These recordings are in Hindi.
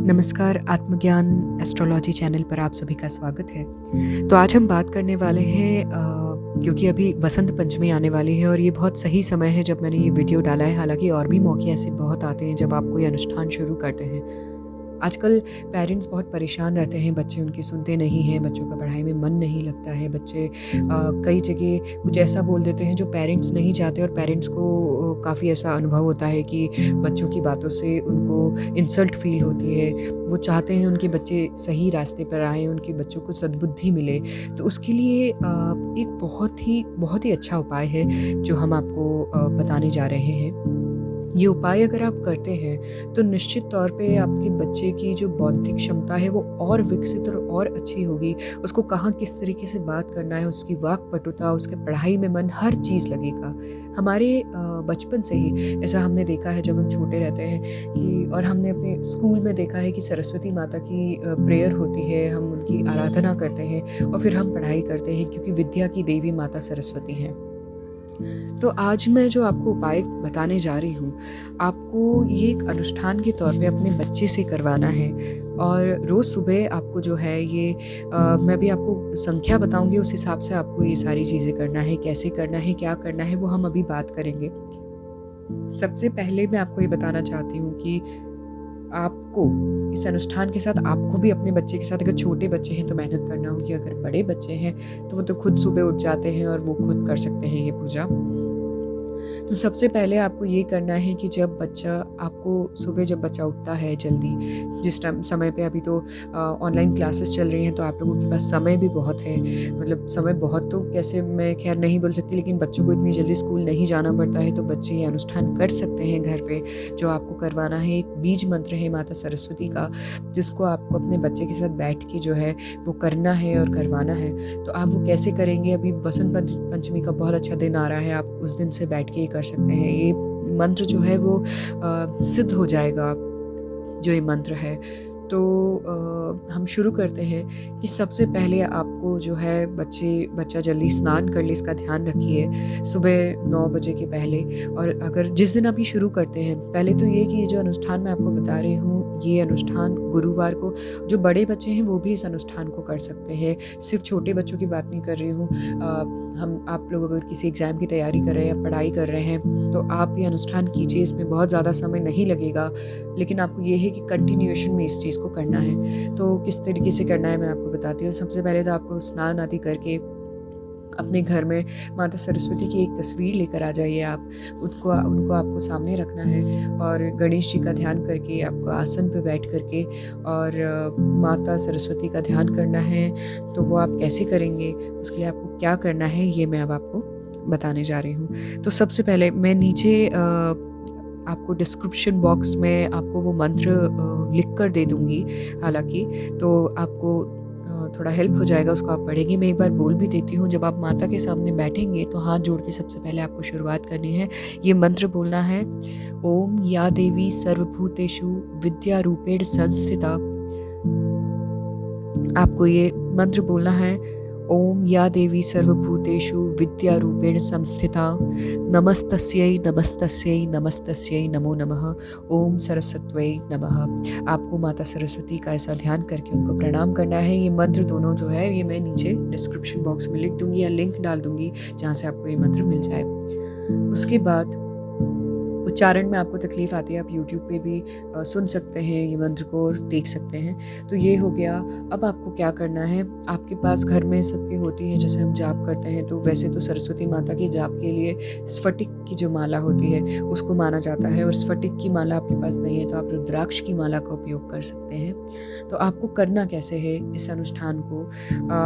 नमस्कार, आत्मज्ञान एस्ट्रोलॉजी चैनल पर आप सभी का स्वागत है। तो आज हम बात करने वाले हैं क्योंकि अभी वसंत पंचमी आने वाली है और ये बहुत सही समय है जब मैंने ये वीडियो डाला है। हालाँकि और भी मौके ऐसे बहुत आते हैं जब आप कोई अनुष्ठान शुरू करते हैं। आजकल पेरेंट्स बहुत परेशान रहते हैं, बच्चे उनकी सुनते नहीं हैं, बच्चों का पढ़ाई में मन नहीं लगता है, बच्चे कई जगह कुछ ऐसा बोल देते हैं जो पेरेंट्स नहीं चाहते और पेरेंट्स को काफ़ी ऐसा अनुभव होता है कि बच्चों की बातों से उनको इंसल्ट फ़ील होती है। वो चाहते हैं उनके बच्चे सही रास्ते पर आएँ, उनके बच्चों को सद्बुद्धि मिले। तो उसके लिए एक बहुत ही अच्छा उपाय है जो हम आपको बताने जा रहे हैं। ये उपाय अगर आप करते हैं तो निश्चित तौर पे आपके बच्चे की जो बौद्धिक क्षमता है वो और विकसित और अच्छी होगी। उसको कहाँ किस तरीके से बात करना है, उसकी वाक्पटुता, उसके पढ़ाई में मन, हर चीज़ लगेगा। हमारे बचपन से ही ऐसा हमने देखा है जब हम छोटे रहते हैं कि और हमने अपने स्कूल में देखा है कि सरस्वती माता की प्रेयर होती है, हम उनकी आराधना करते हैं और फिर हम पढ़ाई करते हैं क्योंकि विद्या की देवी माता सरस्वती हैं। तो आज मैं जो आपको उपाय बताने जा रही हूँ, आपको ये एक अनुष्ठान के तौर पे अपने बच्चे से करवाना है और रोज़ सुबह आपको जो है ये मैं अभी आपको संख्या बताऊँगी, उस हिसाब से आपको ये सारी चीज़ें करना है, कैसे करना है, क्या करना है, वो हम अभी बात करेंगे। सबसे पहले मैं आपको ये बताना चाहती हूँ कि आपको इस अनुष्ठान के साथ आपको भी अपने बच्चे के साथ, अगर छोटे बच्चे हैं तो मेहनत करना होगी, अगर बड़े बच्चे हैं तो वो तो खुद सुबह उठ जाते हैं और वो खुद कर सकते हैं ये पूजा। तो सबसे पहले आपको ये करना है कि जब बच्चा आपको सुबह जब बच्चा उठता है जल्दी, जिस टाइम समय पे अभी तो ऑनलाइन क्लासेस चल रही हैं तो आप लोगों के पास समय भी बहुत है। मतलब समय बहुत तो कैसे मैं खैर नहीं बोल सकती, लेकिन बच्चों को इतनी जल्दी स्कूल नहीं जाना पड़ता है तो बच्चे ये अनुष्ठान कर सकते हैं घर पे। जो आपको करवाना है एक बीज मंत्र है माता सरस्वती का, जिसको आपको अपने बच्चे के साथ बैठ के जो है वो करना है और करवाना है। तो आप वो कैसे करेंगे, अभी वसंत पंचमी का बहुत अच्छा दिन आ रहा है, आप उस दिन से बैठ के ये कर सकते हैं। ये मंत्र जो है वो सिद्ध हो जाएगा, जो ये मंत्र है। तो हम शुरू करते हैं कि सबसे पहले आपको जो है बच्चा जल्दी स्नान कर ले, इसका ध्यान रखिए सुबह 9 बजे के पहले। और अगर जिस दिन आप ये शुरू करते हैं, पहले तो ये कि ये जो अनुष्ठान मैं आपको बता रही हूँ, ये अनुष्ठान गुरुवार को, जो बड़े बच्चे हैं वो भी इस अनुष्ठान को कर सकते हैं, सिर्फ छोटे बच्चों की बात नहीं कर रही हूँ। आप लोग अगर किसी एग्ज़ाम की तैयारी कर रहे हैं या पढ़ाई कर रहे हैं तो आप ये अनुष्ठान कीजिए, इसमें बहुत ज़्यादा समय नहीं लगेगा, लेकिन आपको ये है कि कंटिन्यूएशन में इस चीज़ को करना है। तो किस तरीके से करना है मैं आपको बताती हूँ। सबसे पहले तो आपको स्नान आदि करके अपने घर में माता सरस्वती की एक तस्वीर लेकर आ जाइए आप। उनको आपको सामने रखना है और गणेश जी का ध्यान करके आपको आसन पे बैठ करके और माता सरस्वती का ध्यान करना है। तो वो आप कैसे करेंगे, उसके लिए आपको क्या करना है, ये मैं अब आपको बताने जा रही हूँ। तो सबसे पहले मैं नीचे आपको डिस्क्रिप्शन बॉक्स में आपको वो मंत्र लिख कर दे दूँगी, हालाँकि तो आपको थोड़ा हेल्प हो जाएगा, उसको आप पढ़ेंगे। मैं एक बार बोल भी देती हूँ, जब आप माता के सामने बैठेंगे तो हाथ जोड़ के सबसे पहले आपको शुरुआत करनी है। ये मंत्र बोलना है, ओम या देवी सर्वभूतेषु विद्या रूपेण संस्थिता। आपको ये मंत्र बोलना है, ओम या देवी सर्वभूतेषु विद्या रूपेण संस्थिता, नमस्तस्यै नमस्तस्यै नमस्तस्यै नमो नमः, ओम सरस्वत्यै नमः। आपको माता सरस्वती का ऐसा ध्यान करके उनको प्रणाम करना है। ये मंत्र दोनों जो है ये मैं नीचे डिस्क्रिप्शन बॉक्स में लिख दूंगी या लिंक डाल दूंगी जहाँ से आपको ये मंत्र मिल जाए। उसके बाद उच्चारण में आपको तकलीफ़ आती है, आप यूट्यूब पे भी सुन सकते हैं ये मंत्र को और देख सकते हैं। तो ये हो गया। अब आपको क्या करना है, आपके पास घर में सबके होती है, जैसे हम जाप करते हैं तो वैसे तो सरस्वती माता के जाप के लिए स्फटिक की जो माला होती है उसको माना जाता है, और स्फटिक की माला आपके पास नहीं है तो आप रुद्राक्ष की माला का उपयोग कर सकते हैं। तो आपको करना कैसे है इस अनुष्ठान को,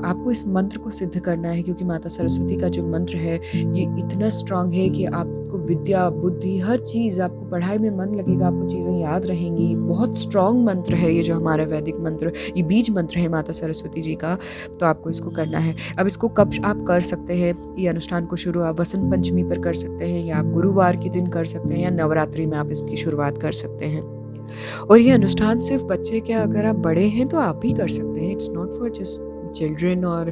आपको इस मंत्र को सिद्ध करना है, क्योंकि माता सरस्वती का जो मंत्र है ये इतना स्ट्रांग है कि आपको विद्या, बुद्धि, हर चीज़, आपको पढ़ाई में मन लगेगा, आपको चीज़ें याद रहेंगी। बहुत स्ट्रांग मंत्र है ये जो हमारा वैदिक मंत्र, ये बीज मंत्र है माता सरस्वती जी का। तो आपको इसको करना है। अब इसको कब आप कर सकते हैं, ये अनुष्ठान को शुरू आप वसंत पंचमी पर कर सकते हैं, या आप गुरुवार के दिन कर सकते हैं, या नवरात्रि में आप इसकी शुरुआत कर सकते हैं। और ये अनुष्ठान सिर्फ बच्चे क्या, अगर आप बड़े हैं तो आप भी कर सकते हैं। It's not for just children और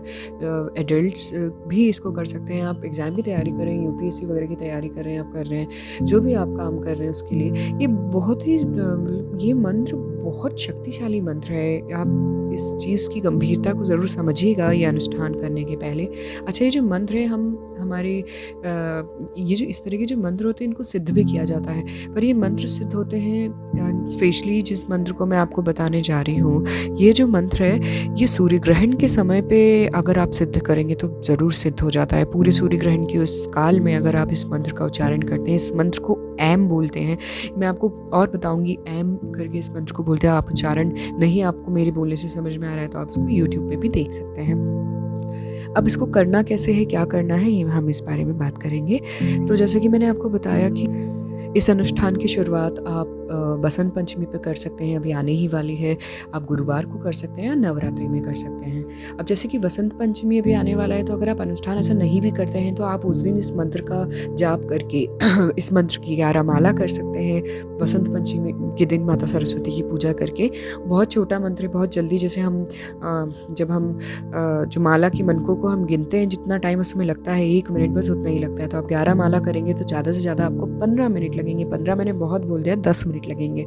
एडल्ट्स भी इसको कर सकते हैं। आप एग्ज़ाम की तैयारी कर रहे हैं, यूपीएससी वगैरह की तैयारी कर रहे हैं, आप कर रहे हैं, जो भी आप काम कर रहे हैं उसके लिए ये बहुत ही मतलब ये मंत्र बहुत शक्तिशाली मंत्र है। आप इस चीज़ की गंभीरता को ज़रूर समझिएगा ये अनुष्ठान करने के पहले। अच्छा, ये जो मंत्र है हम हमारे ये जो इस तरह के जो मंत्र होते हैं इनको सिद्ध भी किया जाता है, पर ये मंत्र सिद्ध होते हैं स्पेशली जिस मंत्र को मैं आपको बताने जा रही हूँ, ये जो मंत्र है ये सूर्य ग्रहण के समय पे अगर आप सिद्ध करेंगे तो ज़रूर सिद्ध हो जाता है। पूरे सूर्य ग्रहण के उस काल में अगर आप इस मंत्र का उच्चारण करते हैं, इस मंत्र को ऐम बोलते हैं। मैं आपको और बताऊँगी ऐम करके इस मंत्र को बोलते हैं। आप उच्चारण नहीं आपको मेरे बोलने से समझ में आ रहा है तो आप इसको यूट्यूब पे भी देख सकते हैं। अब इसको करना कैसे है, क्या करना है, ये हम इस बारे में बात करेंगे। तो जैसे कि मैंने आपको बताया कि इस अनुष्ठान की शुरुआत आप बसंत पंचमी पे कर सकते हैं, अभी आने ही वाली है। आप गुरुवार को कर सकते हैं या नवरात्रि में कर सकते हैं। अब जैसे कि बसंत पंचमी अभी आने वाला है, तो अगर आप अनुष्ठान ऐसा नहीं भी करते हैं तो आप उस दिन इस मंत्र का जाप करके इस मंत्र की 11 माला कर सकते हैं। बसंत पंचमी के दिन माता सरस्वती की पूजा करके, बहुत छोटा मंत्र है, बहुत जल्दी, जैसे हम जब हम जो माला की मनकों को हम गिनते हैं, जितना टाइम उसमें लगता है 1 मिनट, बस उतना ही लगता है। तो आप 11 माला करेंगे तो ज़्यादा से ज़्यादा आपको 15 मिनट लगेंगे। 15 मैंने बहुत बोल दिया, 10 मिनट लगेंगे।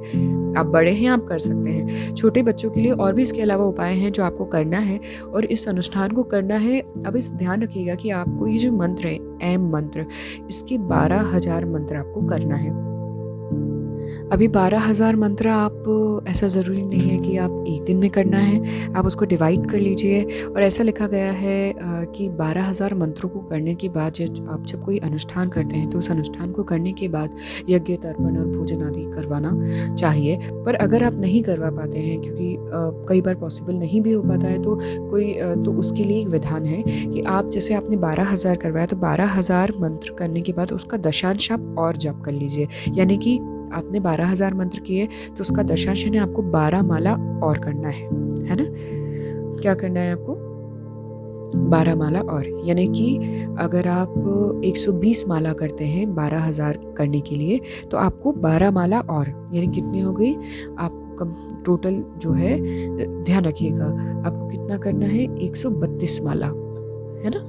आप बड़े हैं, आप कर सकते हैं। छोटे बच्चों के लिए और भी इसके अलावा उपाय हैं जो आपको करना है और इस अनुष्ठान को करना है। अब इस ध्यान रखिएगा कि आपको ये जो मंत्र है ऐम मंत्र, इसके 12,000 मंत्र आपको करना है। अभी 12,000 मंत्र आप ऐसा ज़रूरी नहीं है कि आप एक दिन में करना है, आप उसको डिवाइड कर लीजिए। और ऐसा लिखा गया है कि 12,000 मंत्रों को करने के बाद आप जब कोई अनुष्ठान करते हैं तो उस अनुष्ठान को करने के बाद यज्ञ तर्पण और भोजन आदि करवाना चाहिए। पर अगर आप नहीं करवा पाते हैं, क्योंकि कई बार पॉसिबल नहीं भी हो पाता है, तो उसके लिए एक विधान है कि आप जैसे आपने 12,000 करवाया तो 12,000 मंत्र करने के बाद उसका दशांश आप और जप कर लीजिए। यानी कि आपने 12,000 मंत्र किए तो उसका दशांश है आपको 12 माला और करना है ना? क्या करना है आपको? 12 माला और, यानी कि अगर आप 120 माला करते हैं 12,000 करने के लिए, तो आपको 12 माला और, यानी कितनी हो गई आपको कम टोटल जो है, ध्यान रखिएगा आपको कितना करना है, 132 माला, है ना?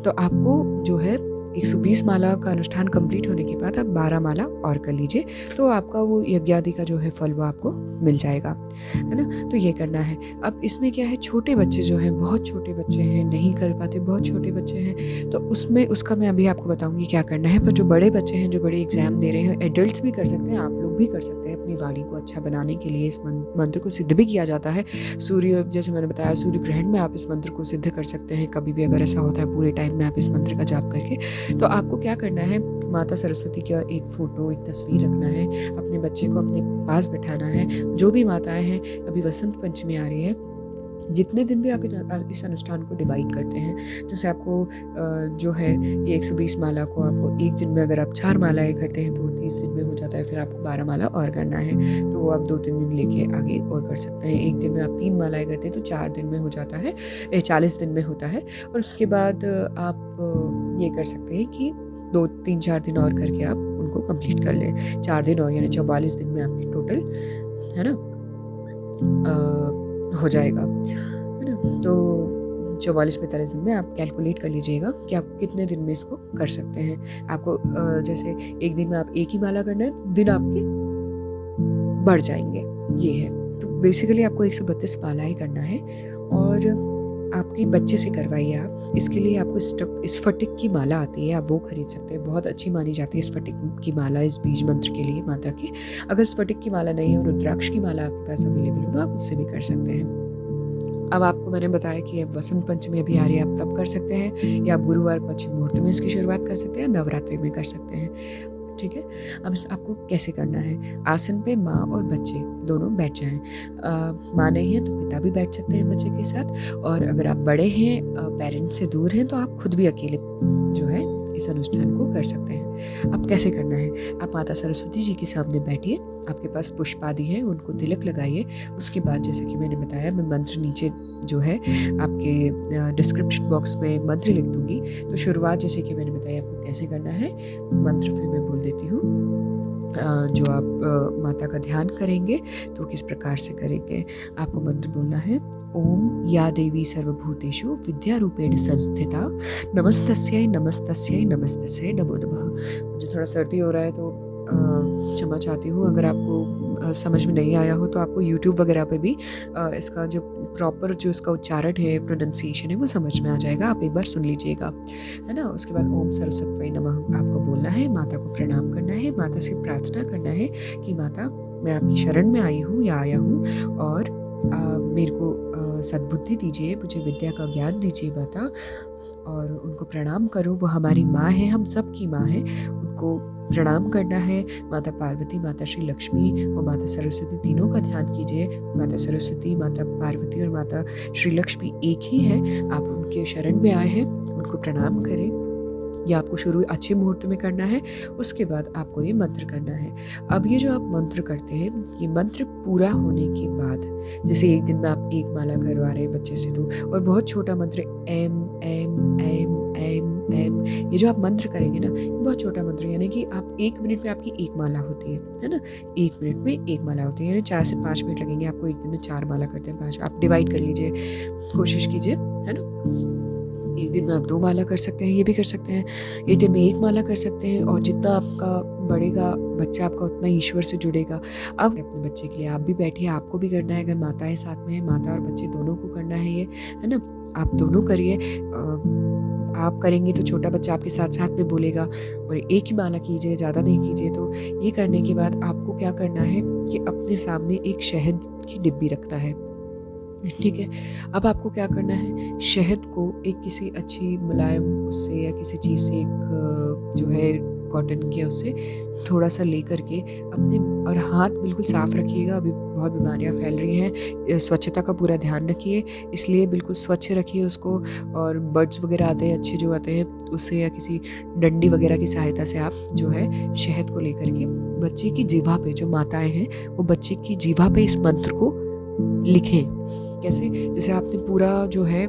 तो आपको जो है 120 माला का अनुष्ठान कंप्लीट होने के बाद आप 12 माला और कर लीजिए, तो आपका वो यज्ञादि का जो है फल वो आपको मिल जाएगा, है ना? तो ये करना है। अब इसमें क्या है, छोटे बच्चे जो हैं, बहुत छोटे बच्चे हैं, नहीं कर पाते, बहुत छोटे बच्चे हैं, तो उसका मैं अभी आपको बताऊंगी क्या करना है। पर जो बड़े बच्चे हैं, जो बड़े एग्जाम दे रहे हैं, एडल्ट्स भी कर सकते हैं, आप लोग भी कर सकते हैं। अपनी वाणी को अच्छा बनाने के लिए इस मंत्र को सिद्ध भी किया जाता है। सूर्य, जैसे मैंने बताया, सूर्य ग्रहण में आप इस मंत्र को सिद्ध कर सकते हैं। कभी भी अगर ऐसा होता है पूरे टाइम में आप इस मंत्र का जाप करके, तो आपको क्या करना है, माता सरस्वती का एक फ़ोटो, एक तस्वीर रखना है, अपने बच्चे को अपने पास बैठाना है। जो भी माताएं हैं, अभी वसंत पंचमी आ रही है, जितने दिन भी आप इस अनुष्ठान को डिवाइड करते हैं, जैसे आपको जो है ये 120 माला को आपको एक दिन में, अगर आप 4 मालाएं करते हैं तो 30 दिन में हो जाता है। फिर आपको 12 माला और करना है, तो आप 2-3 दिन लेके आगे और कर सकते हैं। एक दिन में आप 3 मालाएं करते हैं तो 4 दिन में हो जाता है, 40 दिन में होता है। और उसके बाद आप ये कर सकते हैं कि 2-3-4 दिन और करके आप उनको कंप्लीट कर लें। 4 दिन और, यानी 44 दिन में आपकी टोटल, है ना, हो जाएगा, है ना? तो 44-45 दिन में आप कैलकुलेट कर लीजिएगा कि आप कितने दिन में इसको कर सकते हैं। आपको जैसे एक दिन में आप एक ही माला करना है, दिन आपके बढ़ जाएंगे, ये है। तो बेसिकली आपको 132 मालाएं करना है और आपके बच्चे से करवाइए आप। इसके लिए आपको स्फटिक की माला आती है, आप वो खरीद सकते हैं, बहुत अच्छी मानी जाती है स्फटिक की माला इस बीज मंत्र के लिए माता की। अगर स्फटिक की माला नहीं है और रुद्राक्ष की माला आपके पास अवेलेबल हो तो आप उससे भी कर सकते हैं। अब आपको मैंने बताया कि अब वसंत पंचमी अभी आ रही है, आप तब कर सकते हैं, या आप गुरुवार को अच्छे मुहूर्त में इसकी शुरुआत कर सकते हैं, नवरात्रि में कर सकते हैं। ठीक है, अब आपको कैसे करना है, आसन पे माँ और बच्चे दोनों बैठ जाएं। माँ नहीं है तो पिता भी बैठ सकते हैं बच्चे के साथ, और अगर आप बड़े हैं, पेरेंट्स से दूर हैं, तो आप खुद भी अकेले जो है इस अनुष्ठान को कर सकते हैं। अब कैसे करना है, आप माता सरस्वती जी के सामने बैठिए, आपके पास पुष्प आदि है, उनको तिलक लगाइए। उसके बाद जैसे कि मैंने बताया, मैं मंत्र नीचे जो है आपके डिस्क्रिप्शन बॉक्स में मंत्र लिख दूंगी। तो शुरुआत जैसे कि मैंने बताया आपको कैसे करना है, मंत्र फिर मैं बोल देती हूँ। जो आप माता का ध्यान करेंगे तो किस प्रकार से करेंगे, आपको मंत्र बोलना है, ओम या देवी सर्वभूतेषु विद्यारूपेण संस्थिता नमस्तस्यै नमस्तस्यै नमस्तस्यै नमो नमः। मुझे थोड़ा सर्दी हो रहा है तो क्षमा चाहती हूँ अगर आपको समझ में नहीं आया हो तो आपको यूट्यूब वगैरह पे भी इसका जो प्रॉपर जो इसका उच्चारण है, प्रोनंसिएशन है, वो समझ में आ जाएगा। आप एक बार सुन लीजिएगा, है ना? उसके बाद ओम सरस्वती नमः आपको बोलना है, माता को प्रणाम करना है, माता से प्रार्थना करना है कि माता मैं आपकी शरण में आई हूँ या आया हूँ और मेरे को सद्बुद्धि दीजिए, मुझे विद्या का ज्ञान दीजिए माता, और उनको प्रणाम करो। वो हमारी माँ है, हम सब की माँ है, उनको प्रणाम करना है। माता पार्वती, माता श्री लक्ष्मी और माता सरस्वती तीनों का ध्यान कीजिए। माता सरस्वती, माता पार्वती और माता श्री लक्ष्मी एक ही है। आप उनके शरण में आए हैं, उनको प्रणाम करें। ये आपको शुरू अच्छे मुहूर्त में करना है। उसके बाद आपको ये मंत्र करना है। अब ये जो आप मंत्र करते हैं, ये मंत्र पूरा होने के बाद, जैसे एक दिन में आप एक माला करवा रहे हैं बच्चे से तो, और बहुत छोटा मंत्र एम एम एम एम एम, ये जो आप मंत्र करेंगे ना, ये बहुत छोटा मंत्र, यानी कि आप 1 मिनट में आपकी एक माला होती है ना? 1 मिनट में एक माला होती है, यानी 4 से 5 मिनट लगेंगे आपको। एक दिन में 4 माला करते हैं, 5 आप डिवाइड कर लीजिए, कोशिश कीजिए, है ना? एक दिन में आप 2 माला कर सकते हैं, ये भी कर सकते हैं। एक दिन में 1 माला कर सकते हैं, और जितना आपका बढ़ेगा बच्चा आपका, उतना ईश्वर से जुड़ेगा। अब अपने बच्चे के लिए आप भी बैठिए, आपको भी करना है। अगर माताएं साथ में हैं, माता और बच्चे दोनों को करना है ये, है ना? आप दोनों करिए। आप करेंगे तो छोटा बच्चा आपके साथ साथ में बोलेगा, और एक ही माला कीजिए, ज़्यादा नहीं कीजिए। तो ये करने के बाद आपको क्या करना है कि अपने सामने एक शहद की डिब्बी रखना है, ठीक है? अब आपको क्या करना है, शहद को एक किसी अच्छी मुलायम उससे या किसी चीज़ से, एक जो है कॉटन के, उससे थोड़ा सा ले करके अपने, और हाथ बिल्कुल साफ़ रखिएगा। अभी बहुत बीमारियां फैल रही हैं, स्वच्छता का पूरा ध्यान रखिए, इसलिए बिल्कुल स्वच्छ रखिए उसको। और बर्ड्स वगैरह आते हैं अच्छे जो आते हैं, उससे या किसी डंडी वगैरह की सहायता से आप जो है शहद को लेकर के बच्चे की जीवा पे, जो माताएं हैं वो बच्चे की जीवा पे इस मंत्र को लिखें। कैसे? जैसे आपने पूरा जो है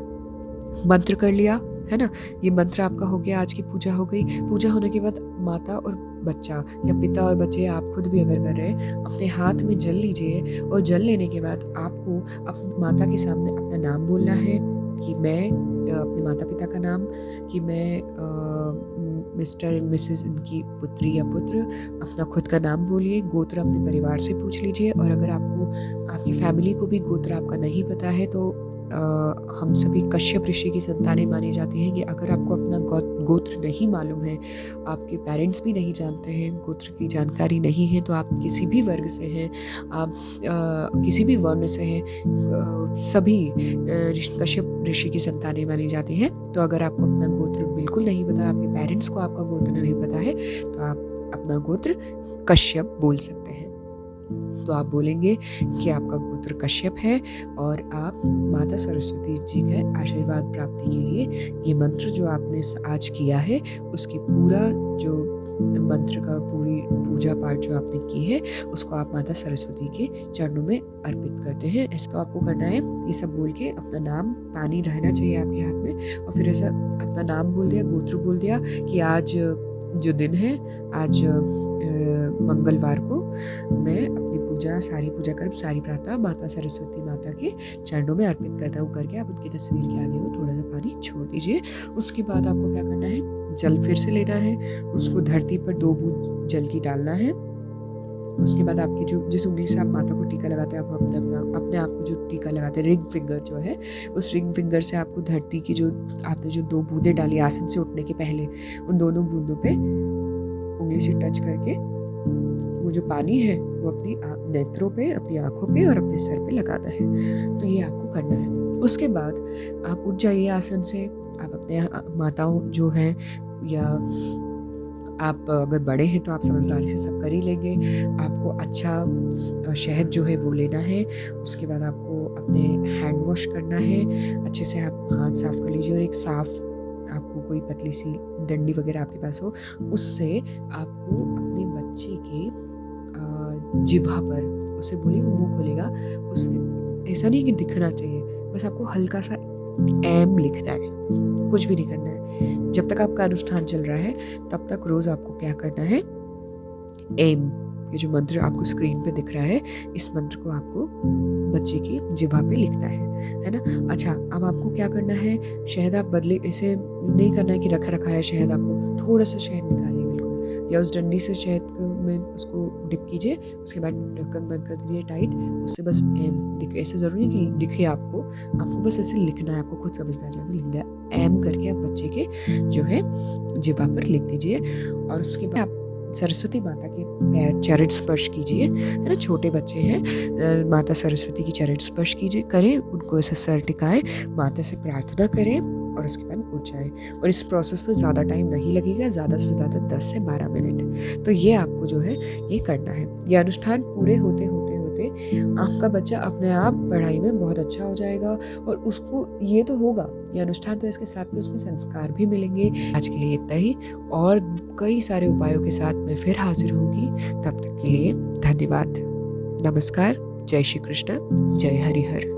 मंत्र कर लिया, है ना? ये मंत्र आपका हो गया, आज की पूजा हो गई। पूजा होने के बाद माता और बच्चा, या पिता और बच्चे, आप खुद भी अगर कर रहे हैं, अपने हाथ में जल लीजिए। और जल लेने के बाद आपको अपनी माता के सामने अपना नाम बोलना है कि मैं, अपने माता पिता का नाम, कि मैं मिस्टर एंड मिसेस इनकी पुत्री या पुत्र। अपना खुद का नाम बोलिए, गोत्र अपने परिवार से पूछ लीजिए। और अगर आपको, आपकी फैमिली को भी गोत्र आपका नहीं पता है, तो हम सभी कश्यप ऋषि की संतानें मानी जाती हैं। कि अगर आपको अपना गोत्र नहीं मालूम है, आपके पेरेंट्स भी नहीं जानते हैं, गोत्र की जानकारी नहीं है, तो आप किसी भी वर्ग से हैं, आप किसी भी वर्ण से हैं, सभी कश्यप ऋषि की संतानें मानी जाती हैं। तो अगर आपको अपना गोत्र बिल्कुल नहीं पता, आपके पेरेंट्स को आपका गोत्र नहीं पता है, तो आप अपना गोत्र कश्यप बोल सकते हैं। तो आप बोलेंगे कि आपका गोत्र कश्यप है, और आप माता सरस्वती जी के आशीर्वाद प्राप्ति के लिए ये मंत्र जो आपने आज किया है, उसकी पूरा जो मंत्र का पूरी पूजा पाठ जो आपने की है, उसको आप माता सरस्वती के चरणों में अर्पित करते हैं। ऐसा तो आपको करना है। ये सब बोल के अपना नाम, पानी रहना चाहिए आपके हाथ में, और फिर ऐसा अपना नाम बोल दिया, गोत्र बोल दिया कि आज जो दिन है, आज मंगलवार को मैं अपनी पूजा, सारी पूजा कर्म, सारी प्रार्थना माता सरस्वती माता के चरणों में अर्पित करता हूँ करके आप उनकी तस्वीर के आगे वो थोड़ा सा पानी छोड़ दीजिए। उसके बाद आपको क्या करना है, जल फिर से लेना है, उसको धरती पर 2 बूंद जल की डालना है। उसके बाद आपकी जो, जिस उंगली से आप माता को टीका लगाते हैं, आप अपने आप को जो टीका लगाते हैं, रिंग फिंगर जो है, उस रिंग फिंगर से आपको धरती की जो आपने जो 2 बूंदें डाली आसन से उठने के पहले, उन दोनों बूंदों पे उंगली से टच करके वो जो पानी है वो अपनी नेत्रों पे, अपनी आंखों पे और अपने सर पे लगाना है। तो ये आपको करना है। उसके बाद आप उठ जाइए आसन से। आप अपने माताओं जो हैं, या आप अगर बड़े हैं तो आप समझदारी से सब कर ही लेंगे। आपको अच्छा शहद जो है वो लेना है। उसके बाद आपको अपने हैंड वॉश करना है, अच्छे से आप हाथ साफ कर लीजिए, और एक साफ, आपको कोई पतली सी डंडी वगैरह आपके पास हो, उससे आपको अपने बच्चे के जिह्वा पर, उसे बोलिए, वो मुंह खोलेगा, उसे ऐसा नहीं कि दिखना चाहिए, बस आपको हल्का सा एम लिखना है, कुछ भी नहीं करना है। जब तक आपका अनुष्ठान चल रहा है तब तक रोज आपको क्या करना है, एम, ये जो मंत्र आपको स्क्रीन पे दिख रहा है, इस मंत्र को आपको बच्चे की जिह्वा पे लिखना है ना। अच्छा, अब आपको क्या करना है, शहद आप बदले, ऐसे नहीं करना है कि रखा रखा है शहद, आपको थोड़ा सा शहद निकालिए बिल्कुल, या उस डंडी से शहद को में उसको डिप कीजिए, उसके बाद ढक्कन बंद कर दीजिए टाइट। उससे बस ऐसे ज़रूरी नहीं कि दिखे आपको बस ऐसे लिखना है, आपको खुद समझ में आ जाएगा, लिख दिया एम करके आप बच्चे के जो है जिह्वा पर लिख दीजिए। और उसके बाद आप सरस्वती माता के पैर चरण स्पर्श कीजिए, है ना, छोटे बच्चे हैं, माता सरस्वती की चरण स्पर्श कीजिए, करें, उनको ऐसे सर टिकाएं, माता से प्रार्थना करें और उसके बाद उठ जाए। और इस प्रोसेस में ज़्यादा टाइम नहीं लगेगा, ज़्यादा से ज़्यादा 10 से 12 मिनट। तो ये आपको जो है ये करना है। ये अनुष्ठान पूरे होते होते आपका बच्चा अपने आप पढ़ाई में बहुत अच्छा हो जाएगा और उसको ये तो होगा, ये अनुष्ठान तो इसके साथ में उसको संस्कार भी मिलेंगे। आज के लिए इतना ही, और कई सारे उपायों के साथ मैं फिर हाजिर होंगी। तब तक के लिए धन्यवाद। नमस्कार। जय श्री कृष्ण। जय हरिहर।